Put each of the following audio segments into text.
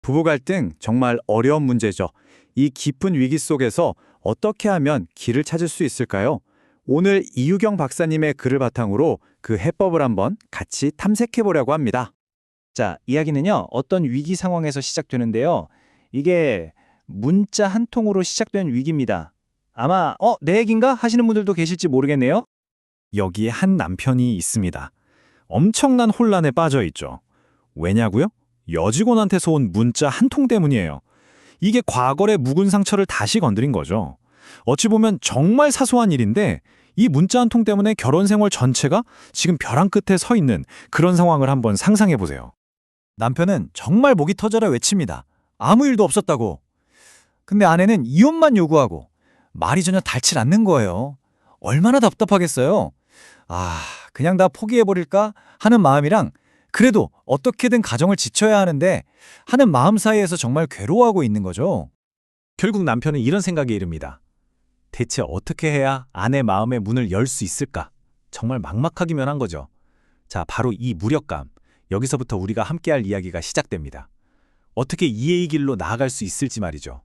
부부 갈등 정말 어려운 문제죠. 이 깊은 위기 속에서 어떻게 하면 길을 찾을 수 있을까요? 오늘 이유경 박사님의 글을 바탕으로 그 해법을 한번 같이 탐색해 보려고 합니다. 자, 이야기는요, 어떤 위기 상황에서 시작되는데요. 이게 문자 한 통으로 시작된 위기입니다. 아마, 내 얘긴가? 하시는 분들도 계실지 모르겠네요. 여기에 한 남편이 있습니다. 엄청난 혼란에 빠져 있죠. 왜냐고요? 여직원한테서 온 문자 한 통 때문이에요. 이게 과거의 묵은 상처를 다시 건드린 거죠. 어찌 보면 정말 사소한 일인데 이 문자 한 통 때문에 결혼 생활 전체가 지금 벼랑 끝에 서 있는 그런 상황을 한번 상상해 보세요. 남편은 정말 목이 터져라 외칩니다. 아무 일도 없었다고. 근데 아내는 이혼만 요구하고 말이 전혀 닳질 않는 거예요. 얼마나 답답하겠어요. 그냥 다 포기해버릴까 하는 마음이랑 그래도 어떻게든 가정을 지켜야 하는데 하는 마음 사이에서 정말 괴로워하고 있는 거죠. 결국 남편은 이런 생각에 이릅니다. 대체 어떻게 해야 아내 마음의 문을 열 수 있을까? 정말 막막하기만 한 거죠. 자, 바로 이 무력감. 여기서부터 우리가 함께할 이야기가 시작됩니다. 어떻게 이해의 길로 나아갈 수 있을지 말이죠.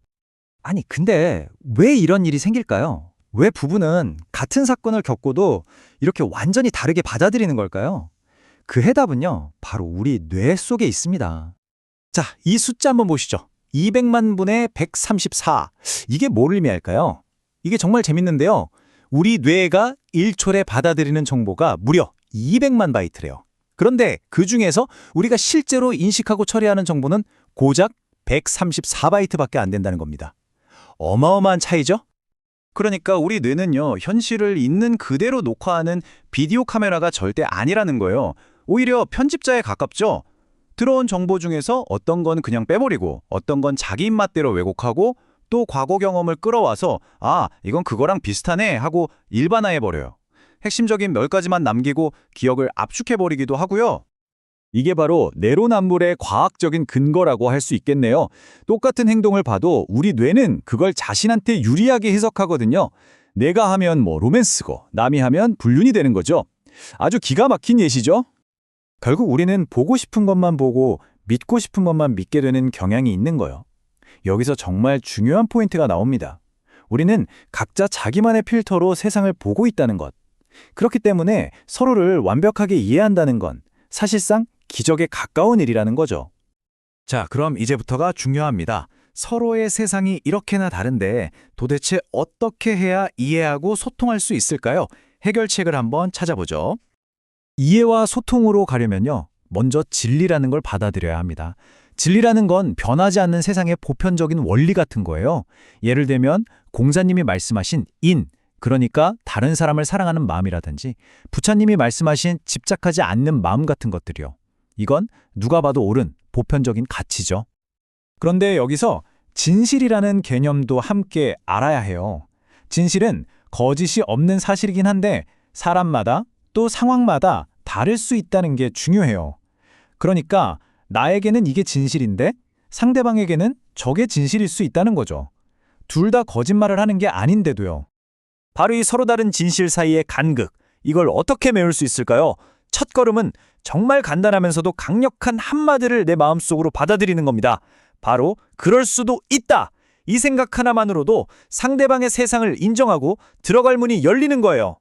아니, 근데 왜 이런 일이 생길까요? 왜 부부는 같은 사건을 겪고도 이렇게 완전히 다르게 받아들이는 걸까요? 그 해답은요, 바로 우리 뇌 속에 있습니다. 자, 이 숫자 한번 보시죠. 200만 분의 134. 이게 뭘 의미할까요? 이게 정말 재밌는데요. 우리 뇌가 1초에 받아들이는 정보가 무려 200만 바이트래요. 그런데 그 중에서 우리가 실제로 인식하고 처리하는 정보는 고작 134바이트밖에 안 된다는 겁니다. 어마어마한 차이죠? 그러니까 우리 뇌는요, 현실을 있는 그대로 녹화하는 비디오 카메라가 절대 아니라는 거예요. 오히려 편집자에 가깝죠? 들어온 정보 중에서 어떤 건 그냥 빼버리고 어떤 건 자기 입맛대로 왜곡하고 또 과거 경험을 끌어와서 이건 그거랑 비슷하네 하고 일반화해버려요. 핵심적인 몇 가지만 남기고 기억을 압축해버리기도 하고요. 이게 바로 내로남불의 과학적인 근거라고 할 수 있겠네요. 똑같은 행동을 봐도 우리 뇌는 그걸 자신한테 유리하게 해석하거든요. 내가 하면 로맨스고 남이 하면 불륜이 되는 거죠. 아주 기가 막힌 예시죠? 결국 우리는 보고 싶은 것만 보고 믿고 싶은 것만 믿게 되는 경향이 있는 거예요. 여기서 정말 중요한 포인트가 나옵니다. 우리는 각자 자기만의 필터로 세상을 보고 있다는 것. 그렇기 때문에 서로를 완벽하게 이해한다는 건 사실상 기적에 가까운 일이라는 거죠. 자, 그럼 이제부터가 중요합니다. 서로의 세상이 이렇게나 다른데 도대체 어떻게 해야 이해하고 소통할 수 있을까요? 해결책을 한번 찾아보죠. 이해와 소통으로 가려면요, 먼저 진리라는 걸 받아들여야 합니다. 진리라는 건 변하지 않는 세상의 보편적인 원리 같은 거예요. 예를 들면 공자님이 말씀하신 인, 그러니까 다른 사람을 사랑하는 마음이라든지 부처님이 말씀하신 집착하지 않는 마음 같은 것들이요. 이건 누가 봐도 옳은 보편적인 가치죠. 그런데 여기서 진실이라는 개념도 함께 알아야 해요. 진실은 거짓이 없는 사실이긴 한데 사람마다 또 상황마다 다를 수 있다는 게 중요해요. 그러니까 나에게는 이게 진실인데 상대방에게는 저게 진실일 수 있다는 거죠. 둘 다 거짓말을 하는 게 아닌데도요. 바로 이 서로 다른 진실 사이의 간극, 이걸 어떻게 메울 수 있을까요? 첫 걸음은 정말 간단하면서도 강력한 한마디를 내 마음속으로 받아들이는 겁니다. 바로 그럴 수도 있다! 이 생각 하나만으로도 상대방의 세상을 인정하고 들어갈 문이 열리는 거예요.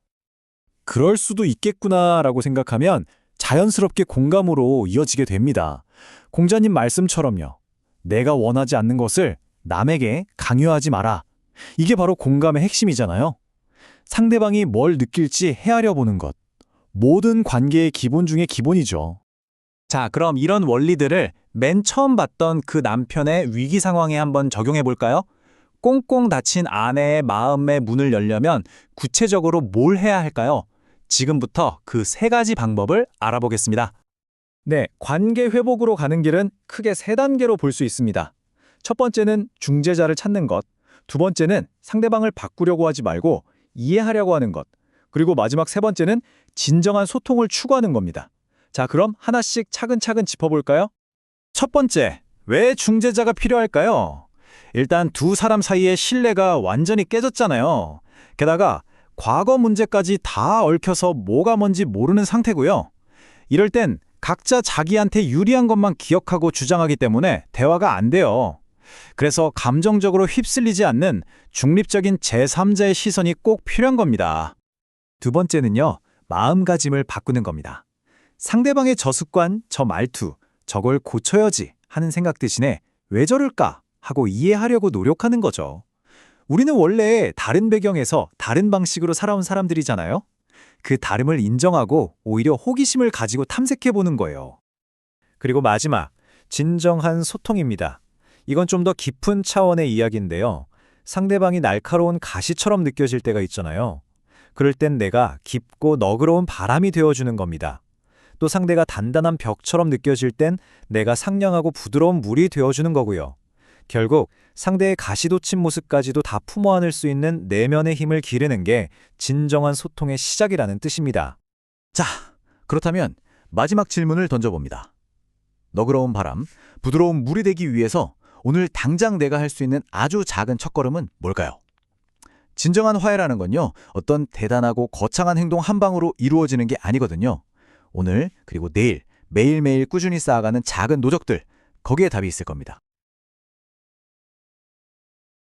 그럴 수도 있겠구나라고 생각하면 자연스럽게 공감으로 이어지게 됩니다. 공자님 말씀처럼요. 내가 원하지 않는 것을 남에게 강요하지 마라. 이게 바로 공감의 핵심이잖아요. 상대방이 뭘 느낄지 헤아려 보는 것. 모든 관계의 기본 중에 기본이죠. 자, 그럼 이런 원리들을 맨 처음 봤던 그 남편의 위기 상황에 한번 적용해 볼까요? 꽁꽁 닫힌 아내의 마음의 문을 열려면 구체적으로 뭘 해야 할까요? 지금부터 그 세 가지 방법을 알아보겠습니다. 네, 관계 회복으로 가는 길은 크게 세 단계로 볼 수 있습니다. 첫 번째는 중재자를 찾는 것, 두 번째는 상대방을 바꾸려고 하지 말고 이해하려고 하는 것, 그리고 마지막 세 번째는 진정한 소통을 추구하는 겁니다. 자, 그럼 하나씩 차근차근 짚어볼까요? 첫 번째, 왜 중재자가 필요할까요? 일단 두 사람 사이의 신뢰가 완전히 깨졌잖아요. 게다가 과거 문제까지 다 얽혀서 뭐가 뭔지 모르는 상태고요. 이럴 땐 각자 자기한테 유리한 것만 기억하고 주장하기 때문에 대화가 안 돼요. 그래서 감정적으로 휩쓸리지 않는 중립적인 제3자의 시선이 꼭 필요한 겁니다. 두 번째는요, 마음가짐을 바꾸는 겁니다. 상대방의 저 습관, 저 말투, 저걸 고쳐야지 하는 생각 대신에 왜 저럴까 하고 이해하려고 노력하는 거죠. 우리는 원래 다른 배경에서 다른 방식으로 살아온 사람들이잖아요. 그 다름을 인정하고 오히려 호기심을 가지고 탐색해보는 거예요. 그리고 마지막, 진정한 소통입니다. 이건 좀 더 깊은 차원의 이야기인데요. 상대방이 날카로운 가시처럼 느껴질 때가 있잖아요. 그럴 땐 내가 깊고 너그러운 바람이 되어주는 겁니다. 또 상대가 단단한 벽처럼 느껴질 땐 내가 상냥하고 부드러운 물이 되어주는 거고요. 결국 상대의 가시돋친 모습까지도 다 품어 안을 수 있는 내면의 힘을 기르는 게 진정한 소통의 시작이라는 뜻입니다. 자, 그렇다면 마지막 질문을 던져봅니다. 너그러운 바람, 부드러운 물이 되기 위해서 오늘 당장 내가 할 수 있는 아주 작은 첫걸음은 뭘까요? 진정한 화해라는 건요, 어떤 대단하고 거창한 행동 한 방으로 이루어지는 게 아니거든요. 오늘 그리고 내일 매일매일 꾸준히 쌓아가는 작은 노력들, 거기에 답이 있을 겁니다.